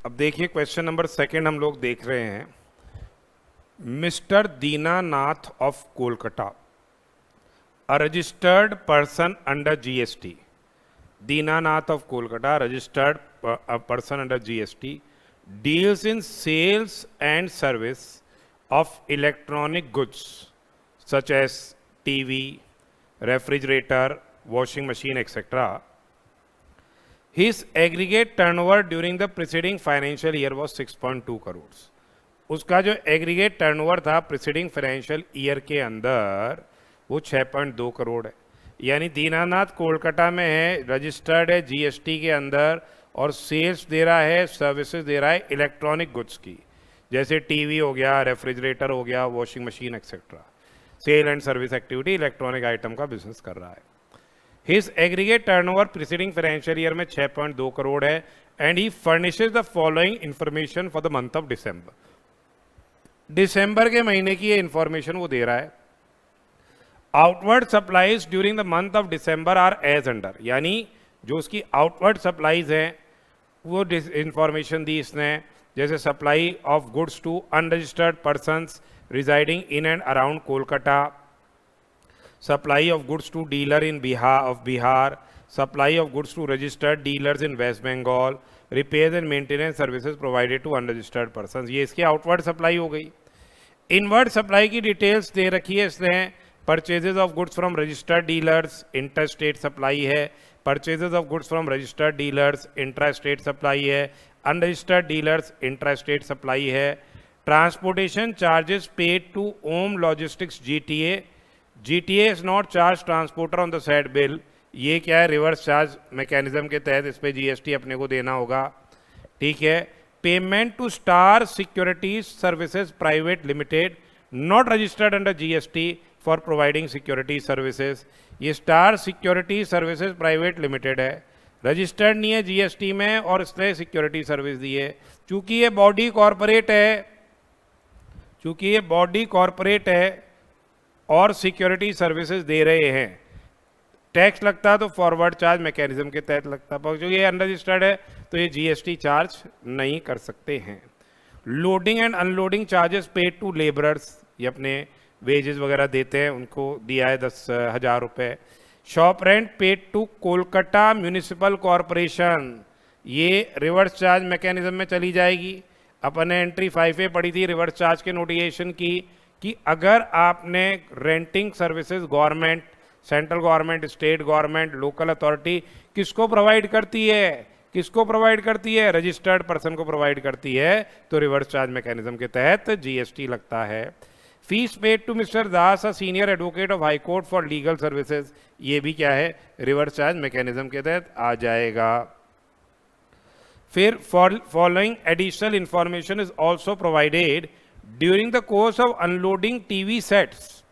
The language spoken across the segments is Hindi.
अब देखिए क्वेश्चन नंबर सेकंड हम लोग देख रहे हैं। Mister Dinanath of Kolkata, a registered person under GST. Dinanath of Kolkata, registered person under GST, deals in sales and service of electronic goods such as TV, refrigerator, washing machine, etc. His aggregate turnover during the preceding financial year was 6.2 crores. उसका जो एग्रीगेट टर्नओवर था प्रिसीडिंग फाइनेंशियल ईयर के अंदर वो 6.2 करोड़ है। यानी दीनानाथ कोलकाता में है, रजिस्टर्ड है जीएसटी के अंदर और सेल्स दे रहा है, सर्विसेज दे रहा है इलेक्ट्रॉनिक गुड्स की, जैसे टीवी हो गया, रेफ्रिजरेटर हो गया, washing machine etcetera. Sale and service activity electronic item का बिजनेस कर रहा है। His aggregate turnover preceding financial year में 6.2 करोड़ है and he furnishes the following information for the month of December. दिसंबर के महीने की ये इंफॉर्मेशन वो दे रहा है। Outward supplies during the month of December are as under, यानी जो उसकी आउटवर्ड सप्लाईज हैं वो इंफॉर्मेशन दी इसने, जैसे supply of goods to unregistered persons residing in and around Kolkata, supply of goods to dealer in Bihar, supply of goods to registered dealers in West Bengal, repairs and maintenance services provided to unregistered persons. ये इसकी आउटवर्ड सप्लाई हो गई। इनवर्ड सप्लाई की डिटेल्स दे रखी है इसने। Purchases of goods from registered dealers, inter state supply है। Purchases of goods from registered dealers, intra state supply है। Unregistered dealers, intra state supply है। Transportation charges paid to Om logistics GTA. GTA is not charge transporter on the said bill. ये क्या है, रिवर्स चार्ज मैकेनिज्म के तहत इस पे जीएसटी अपने को देना होगा। ठीक है। Payment to Star Securities Services Private Limited, not registered under GST for providing security services. ये Star Security Services Private Limited है, रजिस्टर्ड नहीं है जीएसटी में और इसने सिक्योरिटी सर्विस दी है। चूंकि ये बॉडी कॉरपोरेट है और सिक्योरिटी सर्विसेज दे रहे हैं, टैक्स लगता तो फॉरवर्ड चार्ज मैकेनिज्म के तहत लगता, पर जो ये अनरजिस्टर्ड है तो ये जीएसटी चार्ज नहीं कर सकते हैं। Loading and unloading charges paid to labourers, ये अपने वेजेस वगैरह देते हैं, उनको दिया है 10,000 रुपये। Shop rent paid to Kolkata municipal corporation, ये रिवर्स चार्ज मैकेनिज्म में चली जाएगी। अपन ने एंट्री 5A पढ़ी थी रिवर्स चार्ज के नोटिफिकेशन की, कि अगर आपने renting services government, central government, state government, local authority किसको प्रोवाइड करती है, रजिस्टर्ड पर्सन को प्रोवाइड करती है, तो रिवर्स चार्ज मैकेनिज्म के तहत जीएसटी लगता है। Fees paid to mister Das, a senior advocate of high court for legal services, ये भी क्या है, रिवर्स चार्ज मैकेनिज्म के तहत आ जाएगा। फिर following additional information is also provided during the course of unloading TV sets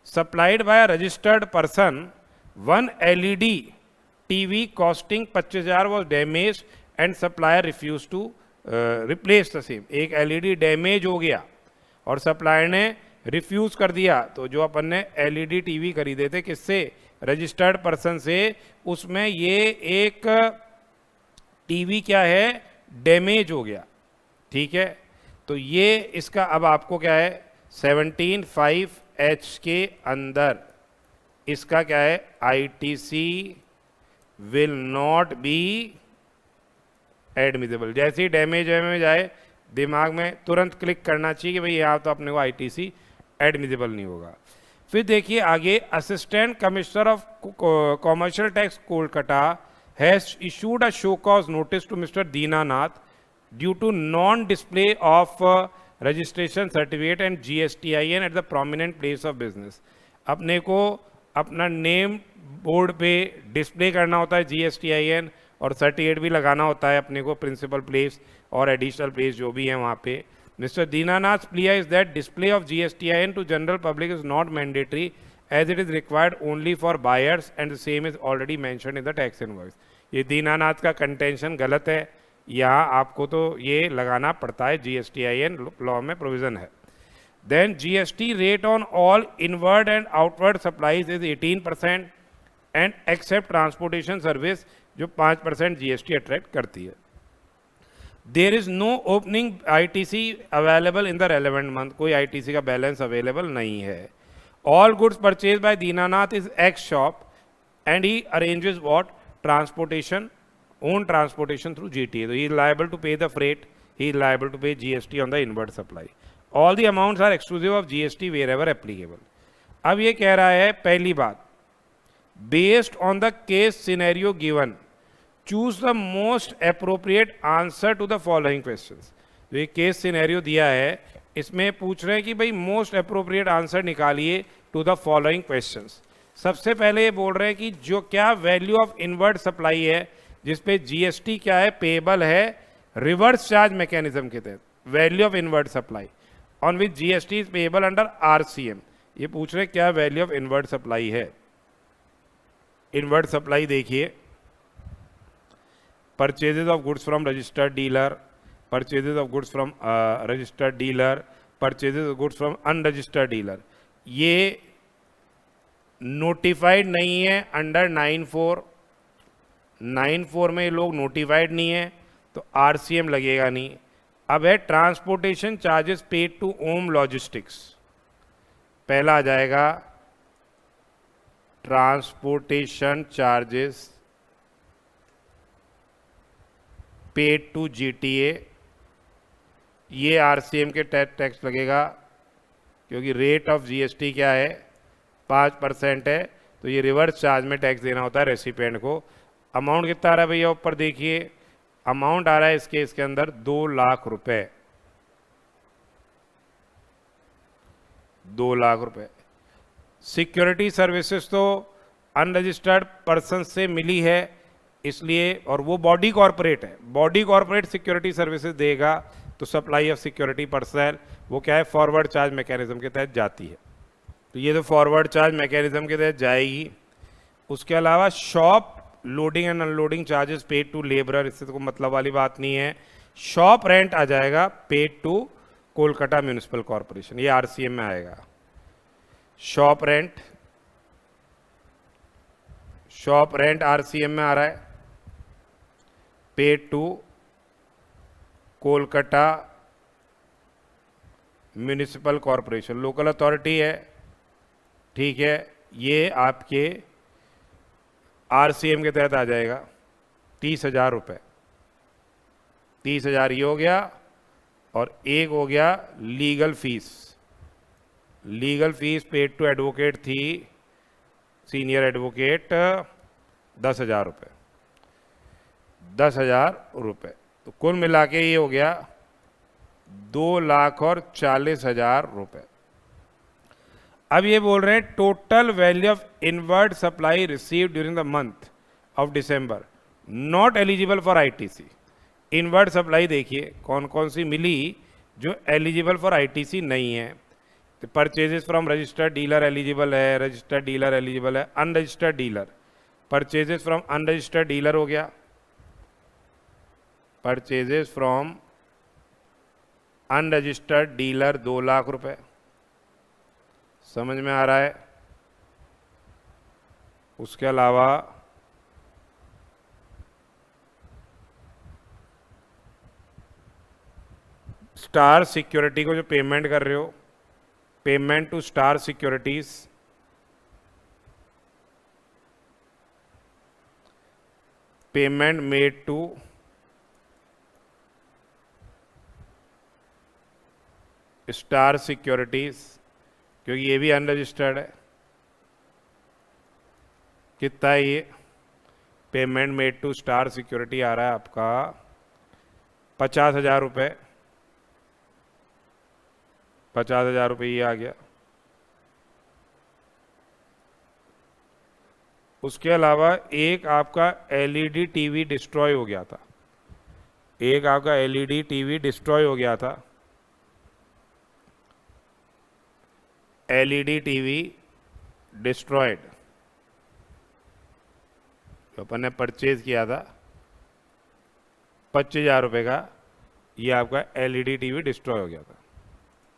supplied by a registered person. One LED TV costing 25,000 was damaged and supplier refused to replace the same. एक LED डैमेज हो गया और सप्लायर ने रिफ्यूज कर दिया, तो जो अपन ने LED TV खरीदे थे किससे, रजिस्टर्ड पर्सन से, उसमें ये एक टीवी क्या है, डैमेज हो गया। ठीक है, तो ये इसका अब आपको क्या है, 17(5)H के अंदर इसका क्या है, ITC will not be admissible. जैसे ही डैमेज आए दिमाग में तुरंत क्लिक करना चाहिए कि भाई यहाँ तो अपने को आईटीसी एडमिसिबल नहीं होगा। फिर देखिए आगे, assistant commissioner of commercial tax Kolkata has issued a show cause notice to mister Dinanath due to non display of registration certificate and GSTIN at the prominent place of business. अपने को अपना नेम बोर्ड पे डिस्प्ले करना होता है GSTIN, और सर्टिफिकेट भी लगाना होता है अपने को प्रिंसिपल प्लेस और एडिशनल प्लेस जो भी है वहाँ पे। Mister Dinanath plea is that display of GSTIN to general public is not mandatory as it is required only for buyers and the same is already mentioned in the tax invoice. ये दीनानाथ का कंटेंशन गलत है, यहाँ आपको तो ये लगाना पड़ता है, GSTIN लॉ में प्रोविजन है। Then GST rate on all inward and outward supplies is 18% and except transportation service, जो 5% GST अट्रैक्ट करती है। There is no opening ITC available in the relevant month, कोई आईटीसी का बैलेंस अवेलेबल नहीं है. All goods purchase by Dinanath is ex shop and he arranges what transportation, own transportation through GTA. So he is liable to pay the freight, he is liable to pay GST on the inward supply. All the amounts are exclusive of GST wherever applicable. अब ये कह रहा है पहली बात, based on the case scenario given, choose the most appropriate answer to the following questions. जो ये केस सिनेरियो दिया है इसमें पूछ रहे हैं कि भाई मोस्ट अप्रोप्रिएट आंसर निकालिए टू द फॉलोइंग क्वेश्चंस. सबसे पहले ये बोल रहे हैं कि जो क्या वैल्यू ऑफ इनवर्ड सप्लाई है जिसपे जीएसटी क्या है पेबल है रिवर्स चार्ज मैकेनिज्म के तहत, value of inward supply on which GST is payable under RCM. ये पूछ रहे हैं क्या वैल्यू ऑफ इनवर्ड सप्लाई है. इनवर्ड सप्लाई देखिए, purchases of goods from registered dealer, purchases of goods from registered dealer, purchases of goods from unregistered dealer. ये नोटिफाइड नहीं है अंडर 9(4). 9(4) में ये लोग नोटिफाइड नहीं है तो आरसीएम लगेगा नहीं. अब है transportation charges paid to Om logistics. पहला आ जाएगा transportation charges paid to GTA. ये आरसीएम के टैक्स लगेगा क्योंकि रेट ऑफ जीएसटी क्या है 5% है, तो ये रिवर्स चार्ज में टैक्स देना होता है रेसिपिएंट को. अमाउंट कितना आ रहा है भैया ऊपर देखिए, अमाउंट आ रहा है इसके अंदर 2 लाख रुपए. 2 लाख रुपए. सिक्योरिटी सर्विसेज तो अनरजिस्टर्ड पर्सन से मिली है इसलिए, और वो बॉडी कॉरपोरेट है, बॉडी कॉरपोरेट सिक्योरिटी सर्विसेज देगा तो सप्लाई ऑफ सिक्योरिटी पर्सनल वो क्या है फॉरवर्ड चार्ज मैकेनिज्म के तहत जाती है. तो ये तो फॉरवर्ड चार्ज मैकेनिज्म के तहत जाएगी. उसके अलावा shop loading and unloading charges paid to labourer, इससे तो कोई मतलब वाली बात नहीं है. शॉप रेंट आ जाएगा paid to Kolkata municipal corporation, ये आरसीएम में आएगा. शॉप रेंट आरसीएम में आ रहा है, paid to Kolkata municipal corporation, local authority है, ठीक है. ये आपके आरसीएम के तहत आ जाएगा 30,000 रुपये. 30,000 ये हो गया, और एक हो गया legal fees. Legal fees paid to advocate थी, सीनियर एडवोकेट 10,000 रुपये. 10,000 रुपये. तो कुल मिला के ये हो गया 2,40,000 रुपये. अब ये बोल रहे हैं total value of inward supply receive during the month of December not eligible for ITC. Inward supply देखिए कौन कौन सी मिली जो एलिजिबल फॉर आईटीसी नहीं है. तो purchases from registered dealer eligible है, रजिस्टर्ड डीलर एलिजिबल है. Unregistered dealer, purchases from unregistered dealer हो गया, purchases from unregistered dealer 2 lakh रुपए. समझ में आ रहा है. उसके अलावा स्टार सिक्योरिटी को जो पेमेंट कर रहे हो, payment to Star Securities, payment made to Star Securities, क्योंकि ये भी अनरजिस्टर्ड है. कितना है ये payment made to Star Security आ रहा है आपका 50,000 रुपये. 50,000 रुपये ये आ गया. उसके अलावा एक आपका एलईडी टीवी डिस्ट्रॉय हो गया था, एक आपका एलईडी टीवी डिस्ट्रॉय हो गया था. एलईडी टीवी डिस्ट्रॉयड तो अपन ने परचेज किया था 25,000 रुपये का, ये आपका एलईडी टीवी डिस्ट्रॉय हो गया था.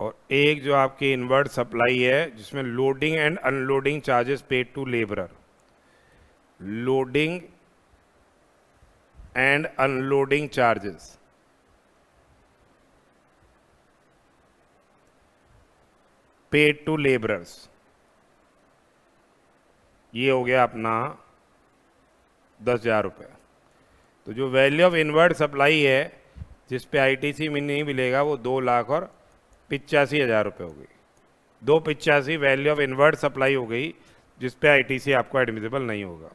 और एक जो आपकी इनवर्ड सप्लाई है जिसमें loading and unloading charges paid to labourer, loading and unloading charges paid to labourers, ये हो गया अपना 10,000 रुपये। तो जो वैल्यू ऑफ इनवर्ड सप्लाई है जिस पे आईटीसी में नहीं मिलेगा वो 2,85,000 रुपये हो गई। 285 वैल्यू ऑफ इनवर्ड सप्लाई हो गई जिस पे आईटीसी आपको एडमिसिबल नहीं होगा।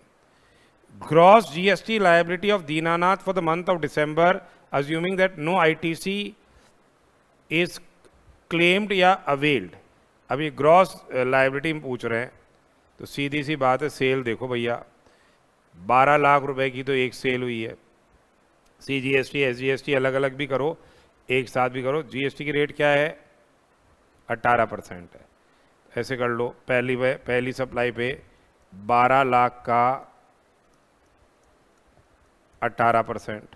Gross GST liability of Dinanath for the month of December assuming that no ITC is claimed या अवेल्ड। अभी ग्रॉस लायबिलिटी में पूछ रहे हैं तो सीधी सी बात है, सेल देखो भैया 12 लाख रुपए की तो एक सेल हुई है। सीजीएसटी एसजीएसटी अलग अलग भी करो, एक साथ भी करो। जीएसटी की रेट क्या है? 18% है। ऐसे कर लो, पहली सप्लाई पे 12 लाख का 18%।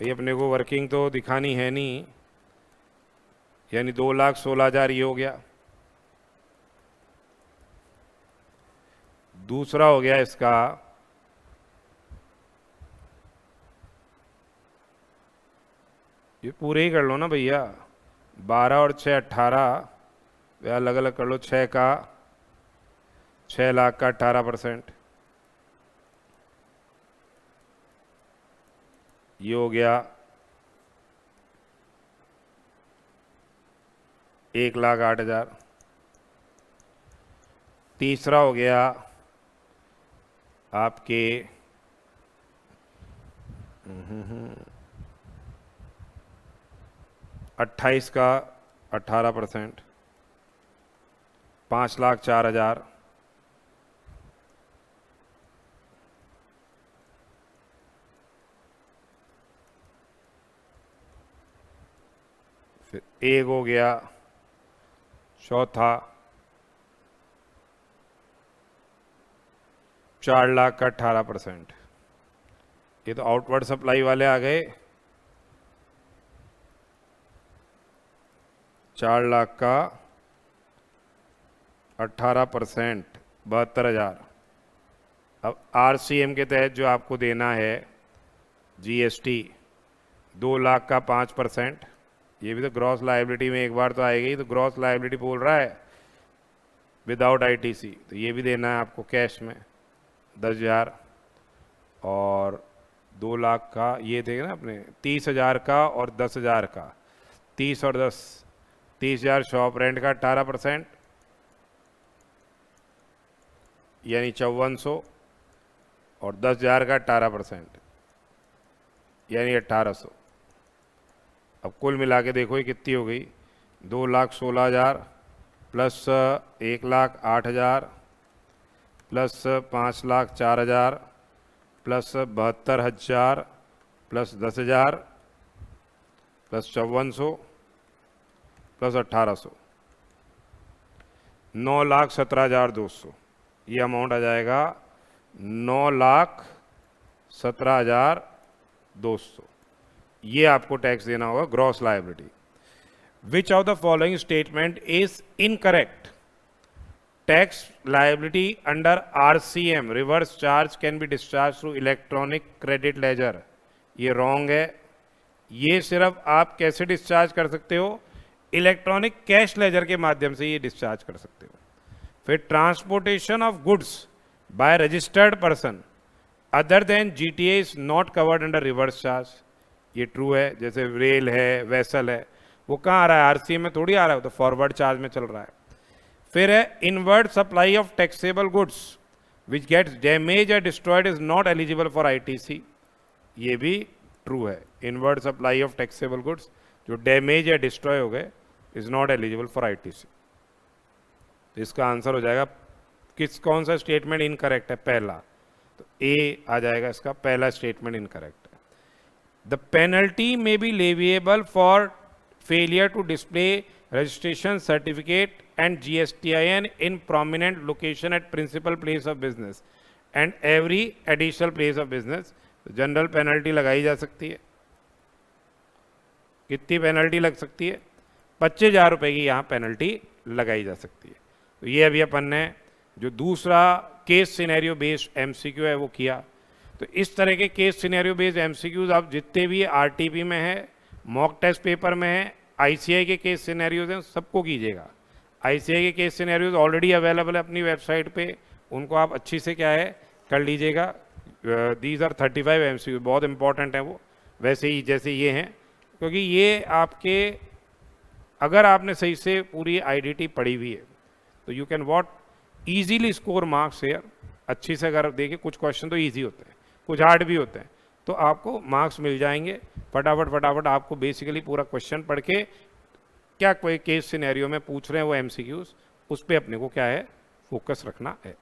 भाई अपने को वर्किंग तो दिखानी है नहीं, यानी 2,16,000 ये हो गया। दूसरा हो गया इसका ये पूरे ही कर लो ना भैया, 12 और 6 18, अलग अलग कर लो। 6 का 6 लाख का 18%, ये हो गया 1,08,000। तीसरा हो गया आपके 28 का 18%, 5,04,000। फिर एक हो गया चौथा 4 लाख का 18%। ये तो आउटवर्ड सप्लाई वाले आ गए। 4 लाख का 18%, 72,000। अब आरसीएम के तहत जो आपको देना है जीएसटी 2 लाख का 5%, ये भी तो ग्रॉस लायबिलिटी में एक बार तो आएगी। तो ग्रॉस लायबिलिटी बोल रहा है विदाउट आईटीसी, तो ये भी देना है आपको कैश में 10,000। और 2 लाख का ये थे ना अपने 30,000 का और 10,000 का, 30 और 10, 30,000 शॉप रेंट का 18%, यानी 5,400, और 10,000 का 18%, यानी 1,800। अब कुल मिला के देखो ये कितनी हो गई, 2,16,000 plus 1,08,000 plus 5,04,000 plus 72,000 plus 10,000 plus 5,400 plus 1,800, 9,17,200। ये अमाउंट आ जाएगा 9,17,200। ये आपको टैक्स देना होगा gross liability. Which of the following statement is incorrect? Tax liability under RCM reverse charge can be discharge through electronic credit ledger, ये रॉन्ग है। ये सिर्फ आप कैसे डिस्चार्ज कर सकते हो? इलेक्ट्रॉनिक कैश लेजर के माध्यम से ये डिस्चार्ज कर सकते हो। फिर transportation of goods by registered person other than GTA is not covered under reverse charge, ये ट्रू है। जैसे रेल है, वेसल है, वो कहाँ आ रहा है? आरसीएम में थोड़ी आ रहा है, तो फॉरवर्ड चार्ज में चल रहा है। फिर है inward supply of taxable goods which gets damage या destroyed is not eligible for ITC, ये भी ट्रू है। Inward supply of taxable goods जो डैमेज या डिस्ट्रॉय हो गए is not eligible for ITC. तो इसका आंसर हो जाएगा कौन सा स्टेटमेंट इनकरेक्ट है? पहला, तो ए आ जाएगा इसका, पहला स्टेटमेंट इनकरेक्ट है। The penalty may be leviable for failure to display registration certificate and GSTIN in prominent location at principal place of business and every additional place of business, general penalty लगाई जा सकती है। कितनी पेनल्टी लग सकती है? 25,000 रुपये की यहाँ पेनल्टी लगाई जा सकती है। तो ये अभी अपन ने जो दूसरा केस सिनेरियो बेस्ड एमसीक्यू है वो किया। तो इस तरह के केस सिनेरियो बेस्ड एमसीक्यूज आप जितने भी आरटीपी में है, मॉक टेस्ट पेपर में है, आईसीआई के केस सिनेरियोज हैं, सबको कीजिएगा। आईसीआई के केस सिनेरियोज ऑलरेडी अवेलेबल है अपनी वेबसाइट पे, उनको आप अच्छी से क्या है कर लीजिएगा। दीज आर 35 MCQ, बहुत इंपॉर्टेंट है वो, वैसे ही जैसे ये हैं, क्योंकि ये आपके, अगर आपने सही से पूरी आईडीटी पढ़ी हुई है तो you can what easily score marks here. अच्छी से अगर देखिए, कुछ क्वेश्चन तो इजी होते हैं, कुछ हार्ड भी होते हैं, तो आपको मार्क्स मिल जाएंगे फटाफट फटाफट। आपको बेसिकली पूरा क्वेश्चन पढ़ के क्या कोई केस सिनेरियो में पूछ रहे हैं वो MCQs, उस पर अपने को क्या है फोकस रखना है।